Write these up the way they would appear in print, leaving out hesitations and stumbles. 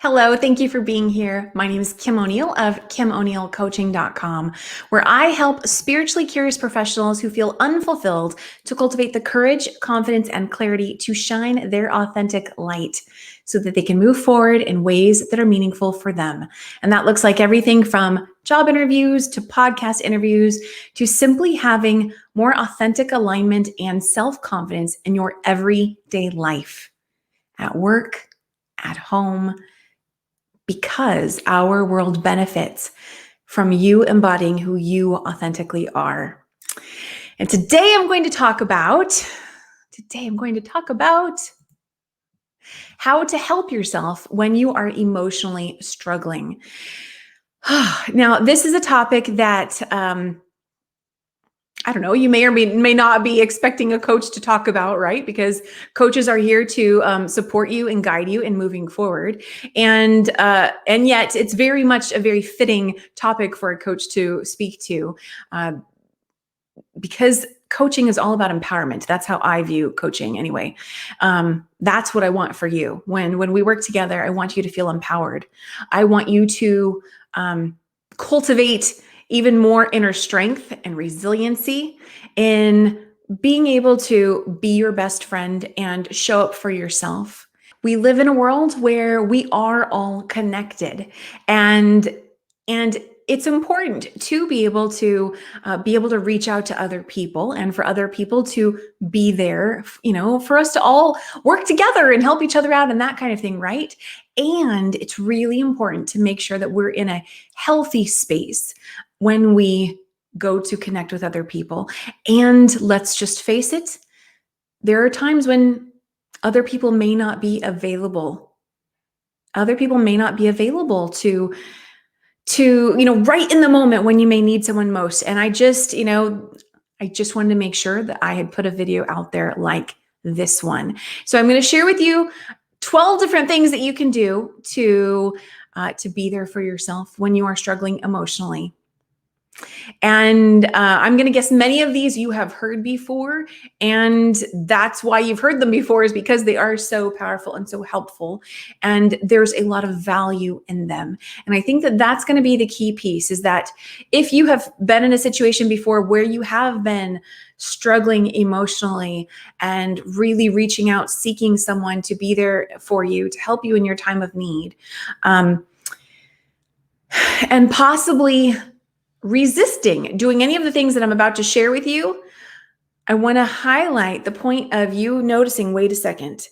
Hello, thank you for being here. My name is Kim O'Neill of KimO'NeillCoaching.com, where I help spiritually curious professionals who feel unfulfilled to cultivate the courage, confidence, and clarity to shine their authentic light so that they can move forward in ways that are meaningful for them. And that looks like everything from job interviews to podcast interviews to simply having more authentic alignment and self-confidence in your everyday life, at work, at home, because our world benefits from you embodying who you authentically are. And today I'm going to talk about how to help yourself when you are emotionally struggling. Now, this is a topic that I don't know, you may or may not be expecting a coach to talk about, right? Because coaches are here to support you and guide you in moving forward. And yet it's very much a very fitting topic for a coach to speak to because coaching is all about empowerment. That's how I view coaching anyway. That's what I want for you. When we work together, I want you to feel empowered. I want you to cultivate even more inner strength and resiliency in being able to be your best friend and show up for yourself. We live in a world where we are all connected, and it's important to be able to reach out to other people and for other people to be there, for us to all work together and help each other out and that kind of thing, right? And it's really important to make sure that we're in a healthy space when we go to connect with other people. And let's just face it, there are times when other people may not be available. Other people may not be available to right in the moment when you may need someone most. And I just wanted to make sure that I had put a video out there like this one. So I'm going to share with you 12 different things that you can do to be there for yourself when you are struggling emotionally. And I'm going to guess many of these you have heard before, and that's why you've heard them before, is because they are so powerful and so helpful, and there's a lot of value in them. And I think that that's going to be the key piece, is that if you have been in a situation before where you have been struggling emotionally and really reaching out, seeking someone to be there for you, to help you in your time of need, and possibly resisting doing any of the things that I'm about to share with you, I want to highlight the point of you noticing, wait a second,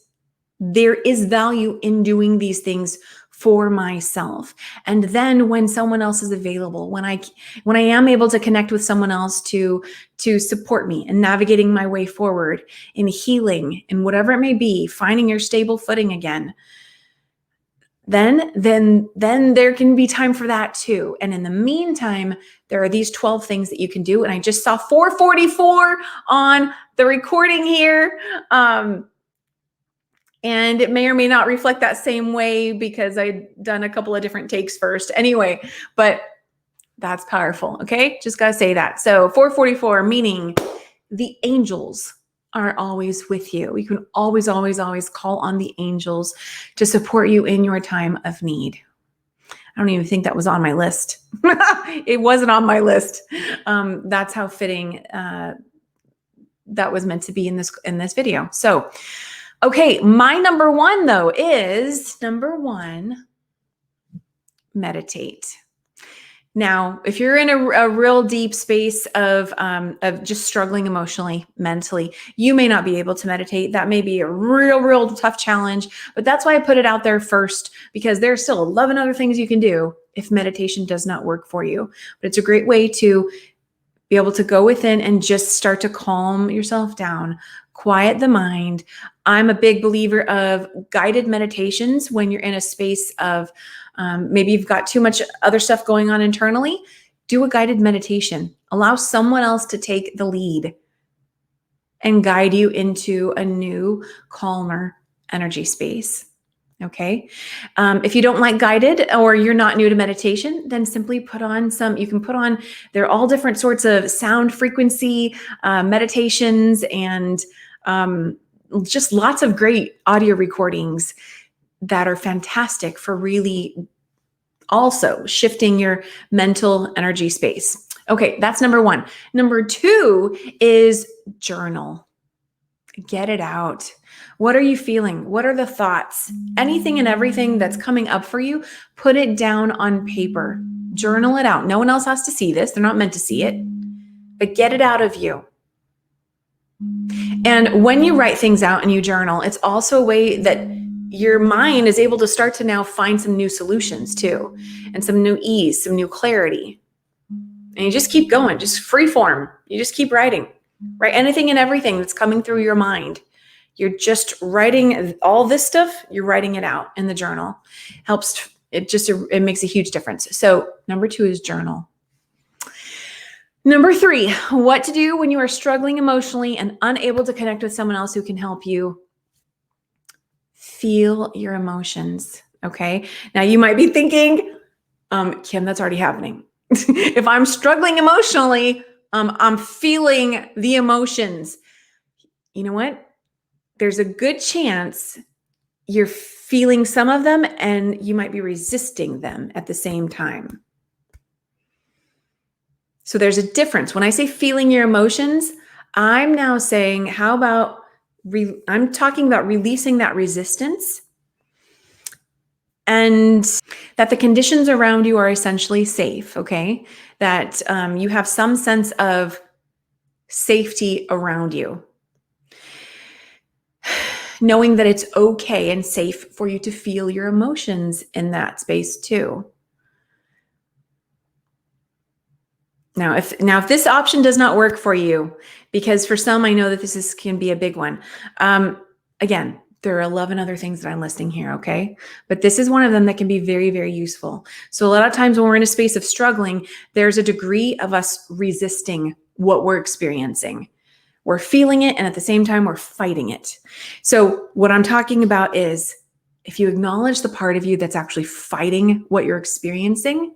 there is value in doing these things for myself. And then when someone else is available, when I am able to connect with someone else to support me in navigating my way forward, in healing, in whatever it may be, finding your stable footing again, then there can be time for that too. And in the meantime, there are these 12 things that you can do. And I just saw 444 on the recording here. And it may or may not reflect that same way because I'd done a couple of different takes first. Anyway, but that's powerful. Okay. Just got to say that. So 444, meaning the angels are always with you. You can always, always, always call on the angels to support you in your time of need. I don't even think that was on my list. It wasn't on my list. That's how fitting that was meant to be in this video. So, okay, my number one though is meditate. Now, if you're in a real deep space of just struggling emotionally, mentally, you may not be able to meditate. That may be a real tough challenge, but that's why I put it out there first, because there's still 11 other things you can do if meditation does not work for you. But it's a great way to be able to go within and just start to calm yourself down, quiet the mind. I'm a big believer of guided meditations when you're in a space of maybe you've got too much other stuff going on internally. Do a guided meditation. Allow someone else to take the lead and guide you into a new, calmer energy space. Okay. If you don't like guided, or you're not new to meditation, then simply there are all different sorts of sound frequency meditations and just lots of great audio recordings. that are fantastic for really also shifting your mental energy space. Okay, that's number one. Number two is journal. Get it out. What are you feeling? What are the thoughts? Anything and everything that's coming up for you, put it down on paper. Journal it out. No one else has to see this. They're not meant to see it, but get it out of you. And when you write things out and you journal, it's also a way that your mind is able to start to now find some new solutions too, and some new ease, some new clarity. And you just keep going, just free form. You just keep writing, right? Anything and everything that's coming through your mind. You're just writing all this stuff, you're writing it out in the journal. It makes a huge difference. So number two is journal. Number three, what to do when you are struggling emotionally and unable to connect with someone else who can help you. Feel your emotions, okay? Now you might be thinking, Kim, that's already happening. If I'm struggling emotionally, I'm feeling the emotions. You know what? There's a good chance you're feeling some of them and you might be resisting them at the same time. So there's a difference. When I say feeling your emotions, I'm now saying, how about, I'm talking about releasing that resistance and that the conditions around you are essentially safe, okay? That you have some sense of safety around you. Knowing that it's okay and safe for you to feel your emotions in that space too. Now, if this option does not work for you, because for some, I know that this can be a big one. Again, there are 11 other things that I'm listing here, okay? But this is one of them that can be very, very useful. So a lot of times when we're in a space of struggling, there's a degree of us resisting what we're experiencing. We're feeling it, and at the same time, we're fighting it. So what I'm talking about is if you acknowledge the part of you that's actually fighting what you're experiencing,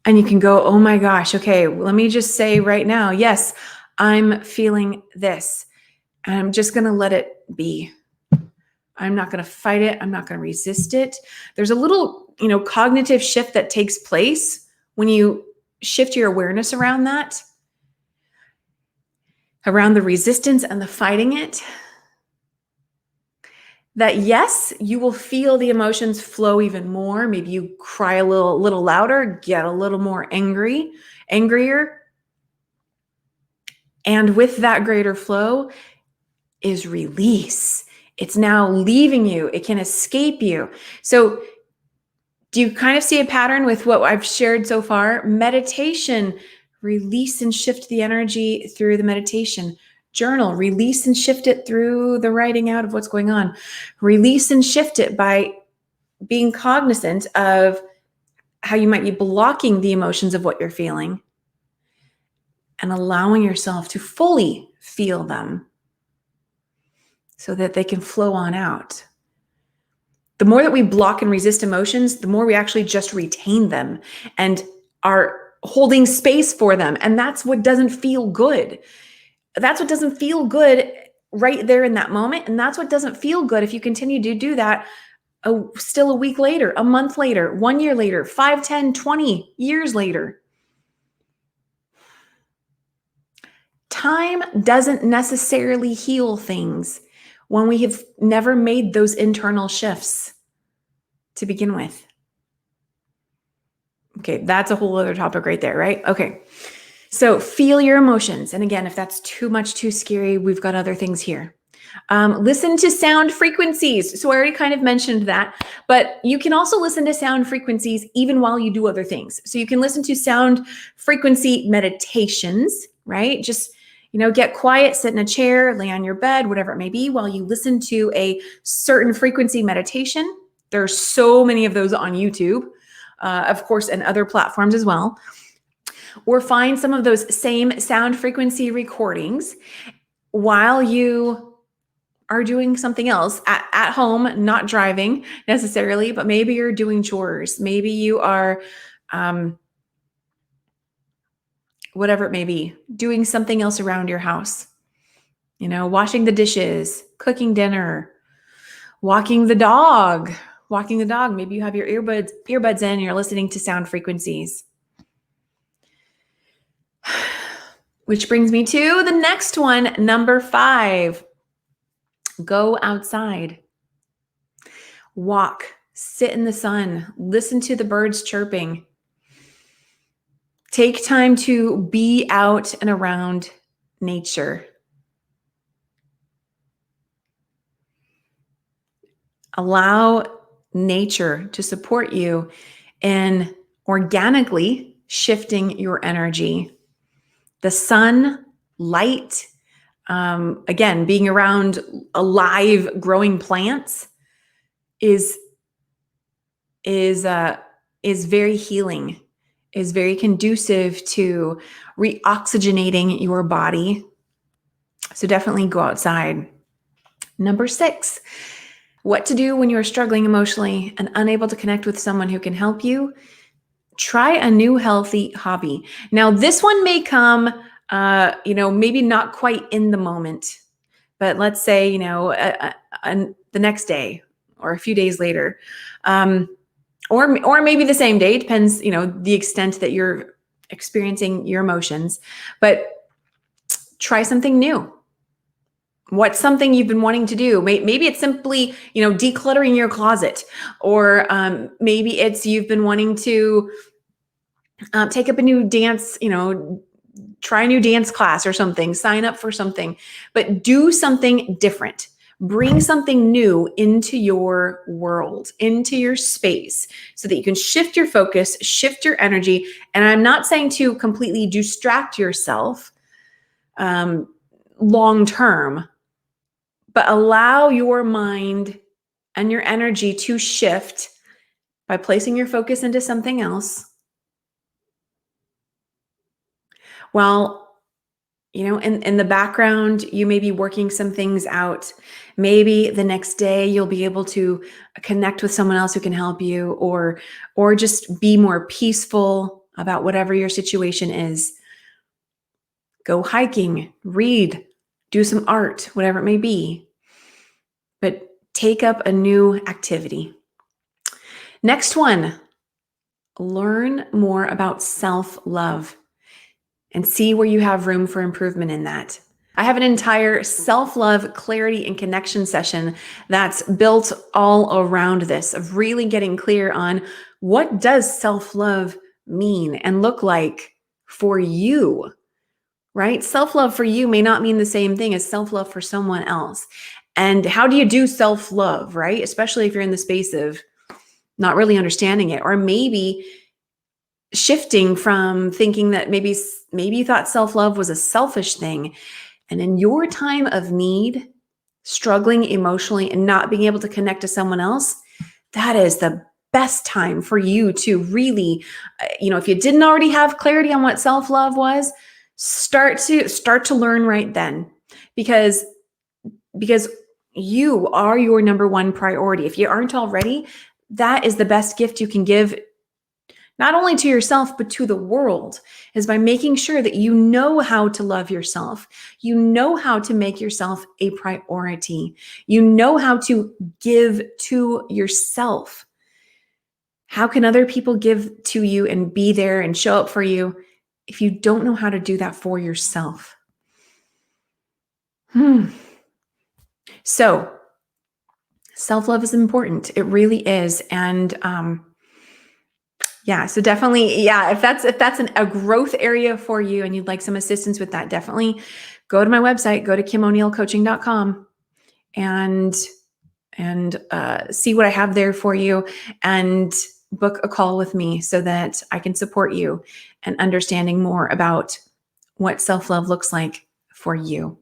and you can go, oh my gosh, okay, let me just say right now, yes, I'm feeling this. And I'm just going to let it be. I'm not going to fight it. I'm not going to resist it. There's a little, cognitive shift that takes place when you shift your awareness around that, around the resistance and the fighting it. That yes, you will feel the emotions flow even more. Maybe you cry a little louder, get a little more angrier. And with that greater flow is release. It's now leaving you. It can escape you. So do you kind of see a pattern with what I've shared so far? Meditation, release and shift the energy through the meditation. Journal, release and shift it through the writing out of what's going on. Release and shift it by being cognizant of how you might be blocking the emotions of what you're feeling and allowing yourself to fully feel them so that they can flow on out. The more that we block and resist emotions, the more we actually just retain them and are holding space for them. And that's what doesn't feel good. That's what doesn't feel good right there in that moment. And that's what doesn't feel good if you continue to do that still a week later, a month later, 1 year later, 5, 10, 20 years later. Time doesn't necessarily heal things when we have never made those internal shifts to begin with. Okay, that's a whole other topic right there, right? Okay, so feel your emotions. And again, if that's too much, too scary, we've got other things here. Listen to sound frequencies. So I already kind of mentioned that, but you can also listen to sound frequencies even while you do other things. So you can listen to sound frequency meditations, right? Just get quiet, sit in a chair, lay on your bed, whatever it may be, while you listen to a certain frequency meditation. There are so many of those on YouTube, of course, and other platforms as well. Or find some of those same sound frequency recordings while you are doing something else at home, not driving necessarily, but maybe you're doing chores. Maybe you are, whatever it may be, doing something else around your house, washing the dishes, cooking dinner, Walking the dog. Walking the dog. Maybe you have your earbuds in and you're listening to sound frequencies. Which brings me to the next one, number 5. Go outside. Walk. Sit in the sun. Listen to the birds chirping. Take time to be out and around nature. Allow nature to support you in organically shifting your energy. The sun, light, again, being around alive, growing plants is very healing, is very conducive to reoxygenating your body. So definitely go outside. Number 6, what to do when you're struggling emotionally and unable to connect with someone who can help you. Try a new healthy hobby. Now, this one may come, maybe not quite in the moment, but let's say, the next day or a few days later, or maybe the same day. Depends, the extent that you're experiencing your emotions. But try something new. What's something you've been wanting to do? Maybe it's simply, decluttering your closet, or maybe it's you've been wanting to take up a new dance, try a new dance class or something, sign up for something, but do something different. Bring something new into your world, into your space, so that you can shift your focus, shift your energy. And I'm not saying to completely distract yourself long term, but allow your mind and your energy to shift by placing your focus into something else. Well, in the background, you may be working some things out. Maybe the next day you'll be able to connect with someone else who can help you, or just be more peaceful about whatever your situation is. Go hiking, read, do some art, whatever it may be. But take up a new activity. Next one, learn more about self-love and see where you have room for improvement in that. I have an entire self-love, clarity, and connection session that's built all around this, of really getting clear on what does self-love mean and look like for you, right? Self-love for you may not mean the same thing as self-love for someone else. And how do you do self-love, right? Especially if you're in the space of not really understanding it, or maybe shifting from thinking that maybe you thought self-love was a selfish thing. And in your time of need, struggling emotionally and not being able to connect to someone else, that is the best time for you to really, if you didn't already have clarity on what self-love was, start to learn right then, because you are your number one priority. If you aren't already, that is the best gift you can give, not only to yourself, but to the world, is by making sure that you know how to love yourself. You know how to make yourself a priority. You know how to give to yourself. How can other people give to you and be there and show up for you if you don't know how to do that for yourself? So self-love is important. It really is. And so definitely, if that's a growth area for you and you'd like some assistance with that, definitely go to my website, go to KimO'NeillCoaching.com and see what I have there for you, and book a call with me so that I can support you in understanding more about what self-love looks like for you.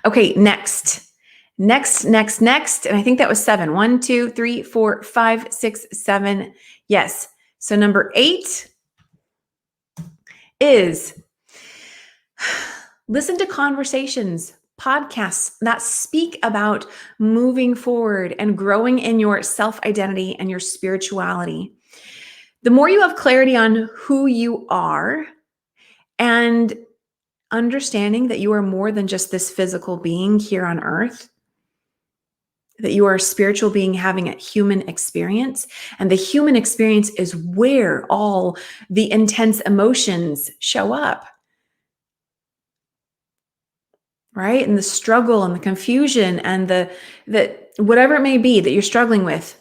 Okay, next. And I think that was 7. 1, 2, 3, 4, 5, 6, 7. Yes. So number 8 is listen to conversations, podcasts that speak about moving forward and growing in your self-identity and your spirituality. The more you have clarity on who you are and understanding that you are more than just this physical being here on earth, that you are a spiritual being having a human experience. And the human experience is where all the intense emotions show up, right? And the struggle and the confusion and the whatever it may be that you're struggling with,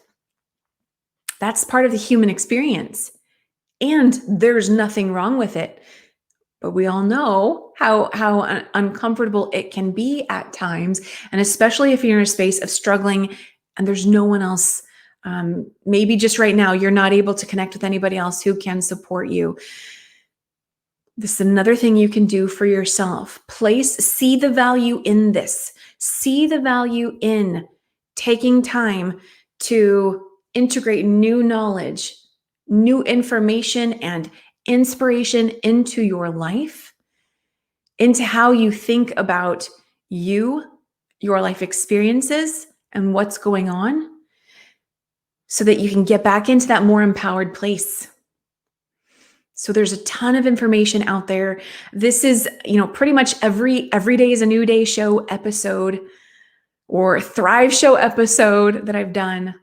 that's part of the human experience. And there's nothing wrong with it. But we all know how uncomfortable it can be at times, and especially if you're in a space of struggling and there's no one else. Maybe just right now you're not able to connect with anybody else who can support you. This is another thing you can do for yourself. See the value in this. See the value in taking time to integrate new knowledge, new information, and inspiration into your life, into how you think about you, your life experiences, and what's going on, so that you can get back into that more empowered place. So there's a ton of information out there. This is, pretty much every day is a new day show episode or Thrive show episode that I've done.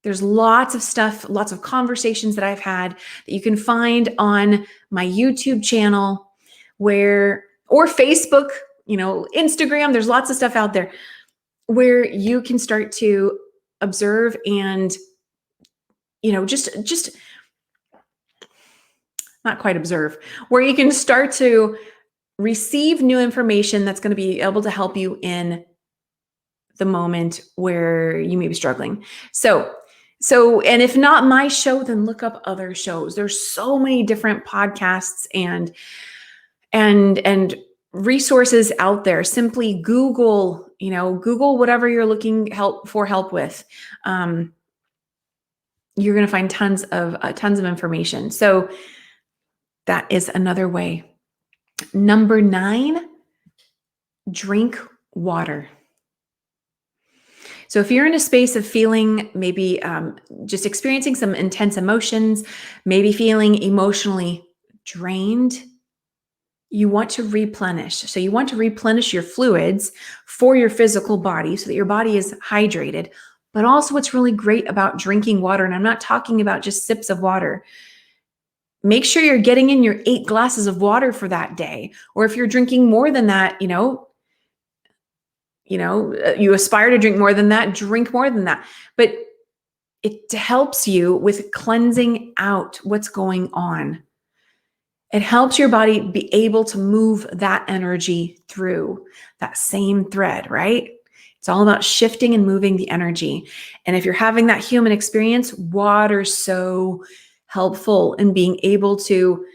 There's lots of stuff, lots of conversations that I've had that you can find on my YouTube channel or Facebook, Instagram. There's lots of stuff out there where you can start to observe and, just not quite observe, where you can start to receive new information that's going to be able to help you in the moment where you may be struggling. So, and if not my show, then look up other shows. There's so many different podcasts and resources out there. Simply Google, Google whatever you're looking for help with. You're going to find tons of information. So that is another way. Number 9, drink water. So if you're in a space of feeling maybe just experiencing some intense emotions, maybe feeling emotionally drained, you want to replenish. So you want to replenish your fluids for your physical body so that your body is hydrated. But also what's really great about drinking water, and I'm not talking about just sips of water, make sure you're getting in your 8 glasses of water for that day. Or if you're drinking more than that, you aspire to drink more than that, drink more than that. But it helps you with cleansing out what's going on. It helps your body be able to move that energy through that same thread, right? It's all about shifting and moving the energy. And if you're having that human experience, water's so helpful in being able to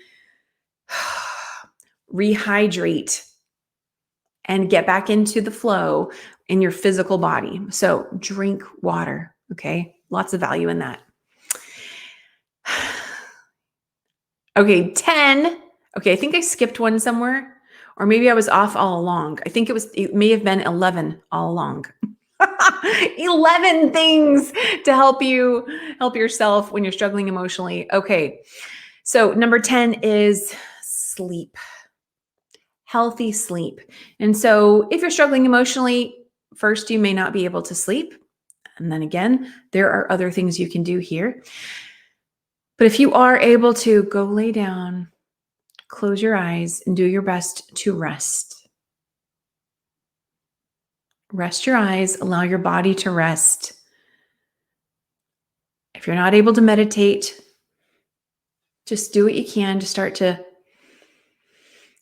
rehydrate and get back into the flow in your physical body. So drink water, okay? Lots of value in that. Okay, 10. Okay, I think I skipped one somewhere, or maybe I was off all along. I think it may have been 11 all along. 11 things to help yourself when you're struggling emotionally. Okay, so number 10 is sleep. Healthy sleep. And so if you're struggling emotionally, first, you may not be able to sleep. And then again, there are other things you can do here. But if you are able to, go lay down, close your eyes, and do your best to rest. Rest your eyes, allow your body to rest. If you're not able to meditate, just do what you can to start to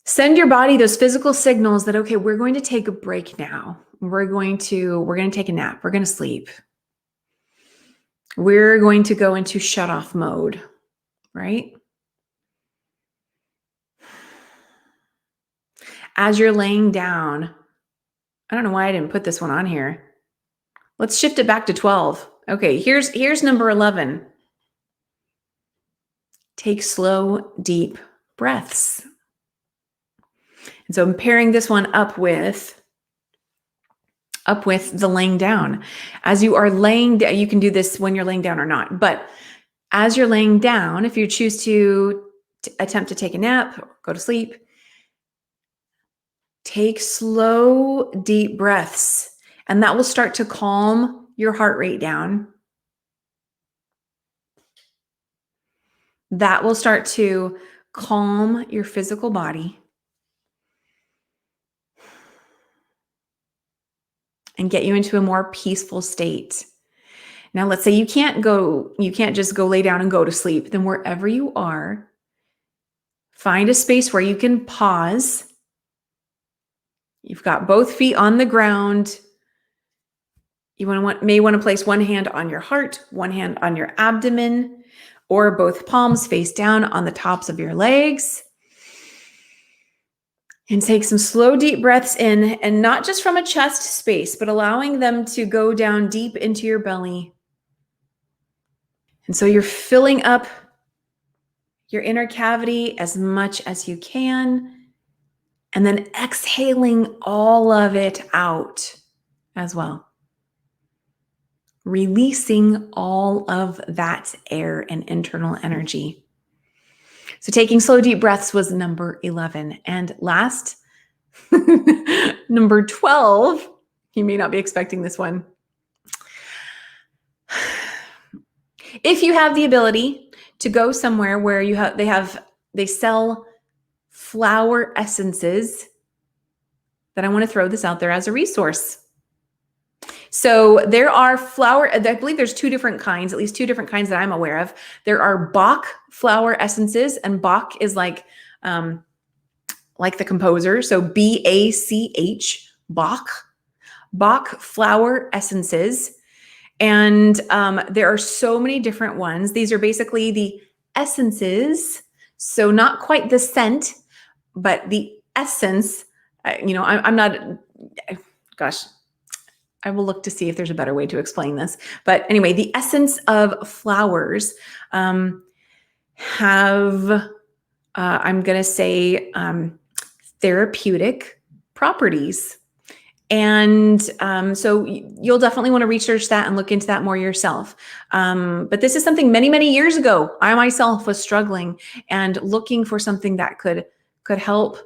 send your body those physical signals that, okay, we're going to take a break now. We're going to take a nap. We're going to sleep. We're going to go into shut off mode, right? As you're laying down, I don't know why I didn't put this one on here. Let's shift it back to 12. Okay, here's number 11. Take slow, deep breaths. And so I'm pairing this one up with the laying down. As you are laying down, you can do this when you're laying down or not, but as you're laying down, if you choose to attempt to take a nap or go to sleep, take slow, deep breaths And that will start to calm your heart rate down. That will start to calm your physical body and get you into a more peaceful state. Now, let's say you can't just go lay down and go to sleep. Then wherever you are, find a space where you can pause. You've got both feet on the ground. You may want to place one hand on your heart, one hand on your abdomen, or both palms face down on the tops of your legs. And take some slow, deep breaths in, and not just from a chest space, but allowing them to go down deep into your belly. And so you're filling up your inner cavity as much as you can, and then exhaling all of it out as well. Releasing all of that air and internal energy. So taking slow, deep breaths was number 11. And last, number 12, you may not be expecting this one. If you have the ability to go somewhere where they sell flower essences, then I want to throw this out there as a resource. So there are I believe there's two different kinds, at least two different kinds that I'm aware of. There are Bach flower essences, and Bach is like the composer. So B-A-C-H, Bach flower essences. And there are so many different ones. These are basically the essences. So not quite the scent, but the essence. I'm not, gosh, I will look to see if there's a better way to explain this. But anyway, the essence of flowers have, I'm going to say, therapeutic properties. And so you'll definitely want to research that and look into that more yourself. But this is something many, many years ago, I myself was struggling and looking for something that could help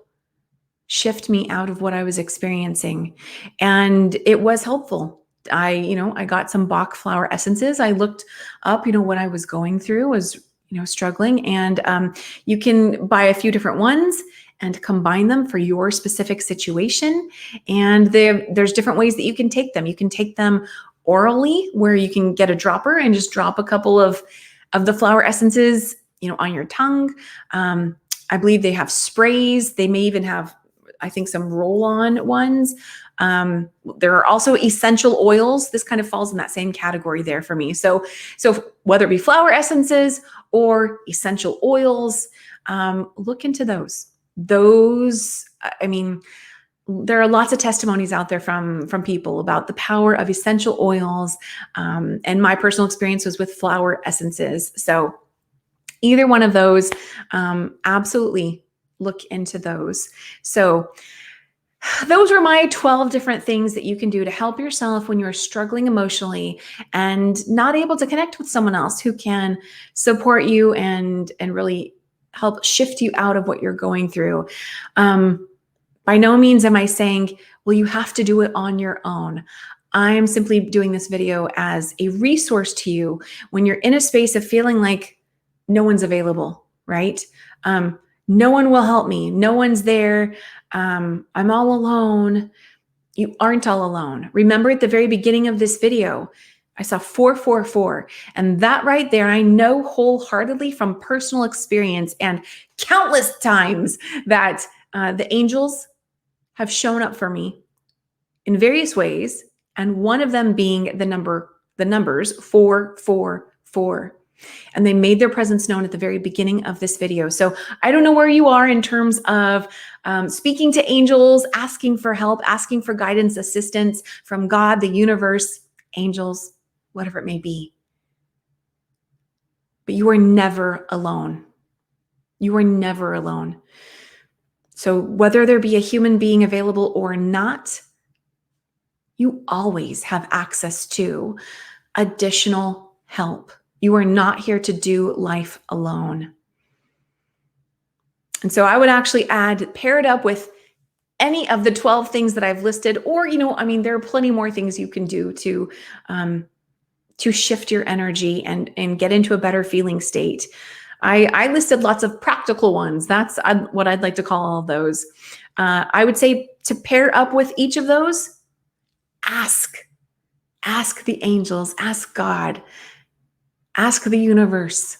shift me out of what I was experiencing. And it was helpful. I got some Bach flower essences. I looked up, what I was going through was, struggling. And you can buy a few different ones and combine them for your specific situation. And there's different ways that you can take them. You can take them orally, where you can get a dropper and just drop a couple of the flower essences, on your tongue. I believe they have sprays. They may even have, I think, some roll-on ones. There are also essential oils. This kind of falls in that same category there for me. So whether it be flower essences or essential oils, look into those. There are lots of testimonies out there from people about the power of essential oils. And my personal experience was with flower essences. So either one of those, absolutely look into those. So those were my 12 different things that you can do to help yourself when you're struggling emotionally and not able to connect with someone else who can support you and really help shift you out of what you're going through. By no means am I saying, well, you have to do it on your own. I am simply doing this video as a resource to you when you're in a space of feeling like no one's available, right? No one will help me. No one's there. I'm all alone. You aren't all alone. Remember at the very beginning of this video, I saw 444, and that right there, I know wholeheartedly from personal experience and countless times that the angels have shown up for me in various ways, and one of them being the numbers 444. And they made their presence known at the very beginning of this video. So I don't know where you are in terms of speaking to angels, asking for help, asking for guidance, assistance from God, the universe, angels, whatever it may be. But you are never alone. You are never alone. So whether there be a human being available or not, you always have access to additional help. You are not here to do life alone. And so I would actually pair it up with any of the 12 things that I've listed, or, there are plenty more things you can do to shift your energy and get into a better feeling state. I listed lots of practical ones. That's what I'd like to call all of those. I would say to pair up with each of those, ask the angels, ask God, ask the universe.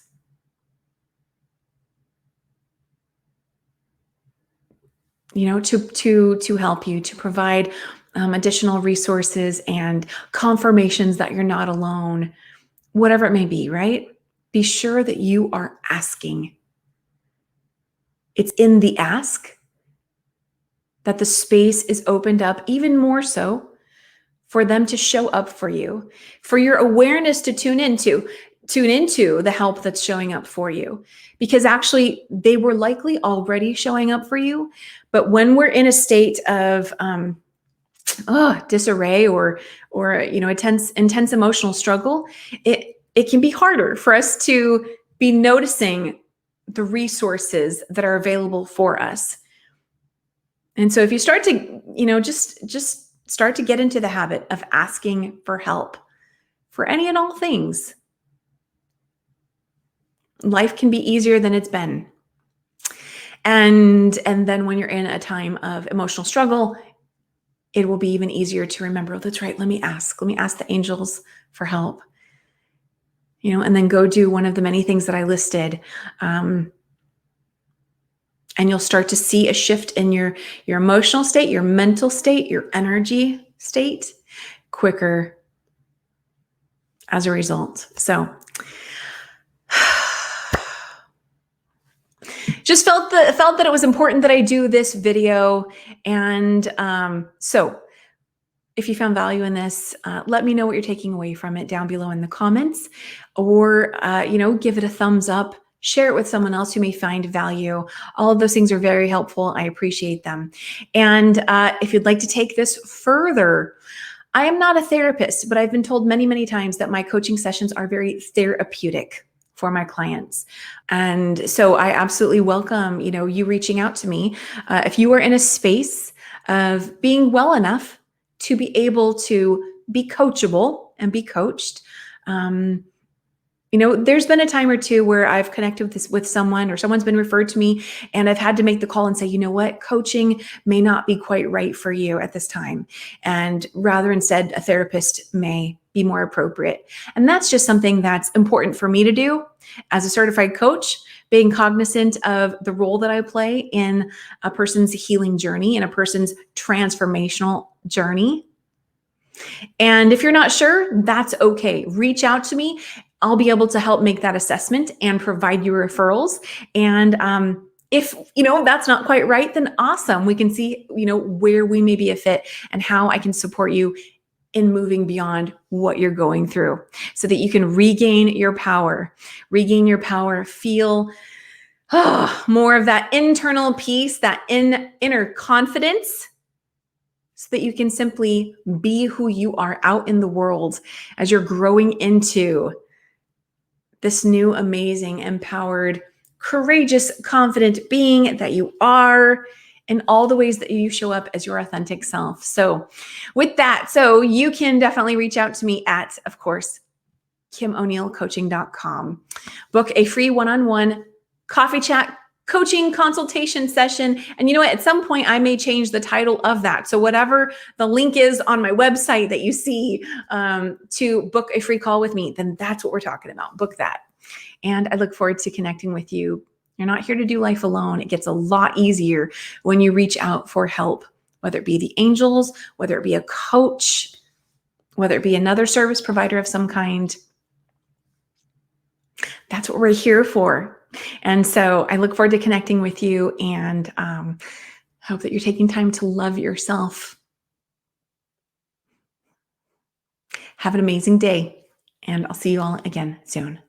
To help you, to provide additional resources and confirmations that you're not alone, whatever it may be, right? Be sure that you are asking. It's in the ask that the space is opened up even more so for them to show up for you, for your awareness to tune into the help that's showing up for you. Because actually, they were likely already showing up for you. But when we're in a state of disarray or intense emotional struggle, it can be harder for us to be noticing the resources that are available for us. And so if you start to, just start to get into the habit of asking for help for any and all things, life can be easier than it's been. And then when you're in a time of emotional struggle, it will be even easier to remember, oh, that's right, let me ask the angels for help. And then go do one of the many things that I listed. And you'll start to see a shift in your emotional state, your mental state, your energy state quicker as a result. So just felt that it was important that I do this video. And so if you found value in this, let me know what you're taking away from it down below in the comments, or give it a thumbs up. Share it with someone else who may find value. All of those things are very helpful. I appreciate them. And if you'd like to take this further, I am not a therapist, but I've been told many, many times that my coaching sessions are very therapeutic for my clients. And so I absolutely welcome, you reaching out to me. If you are in a space of being well enough to be able to be coachable and be coached, there's been a time or two where I've connected with someone, or someone's been referred to me, and I've had to make the call and say, you know what, coaching may not be quite right for you at this time. And rather, instead, a therapist may be more appropriate. And that's just something that's important for me to do as a certified coach, being cognizant of the role that I play in a person's healing journey, in a person's transformational journey. And if you're not sure, that's okay. Reach out to me. I'll be able to help make that assessment and provide you referrals. And if that's not quite right, then awesome. We can see where we may be a fit and how I can support you in moving beyond what you're going through, so that you can regain your power, feel more of that internal peace, that inner confidence, so that you can simply be who you are out in the world as you're growing into this new, amazing, empowered, courageous, confident being that you are, in all the ways that you show up as your authentic self. So with that, you can definitely reach out to me at, of course, KimO'NeillCoaching.com. Book a free one-on-one coffee chat coaching consultation session. And you know what? At some point, I may change the title of that. So whatever the link is on my website that you see to book a free call with me, then that's what we're talking about. Book that. And I look forward to connecting with you. You're not here to do life alone. It gets a lot easier when you reach out for help, whether it be the angels, whether it be a coach, whether it be another service provider of some kind. That's what we're here for. And so I look forward to connecting with you, and hope that you're taking time to love yourself. Have an amazing day, and I'll see you all again soon.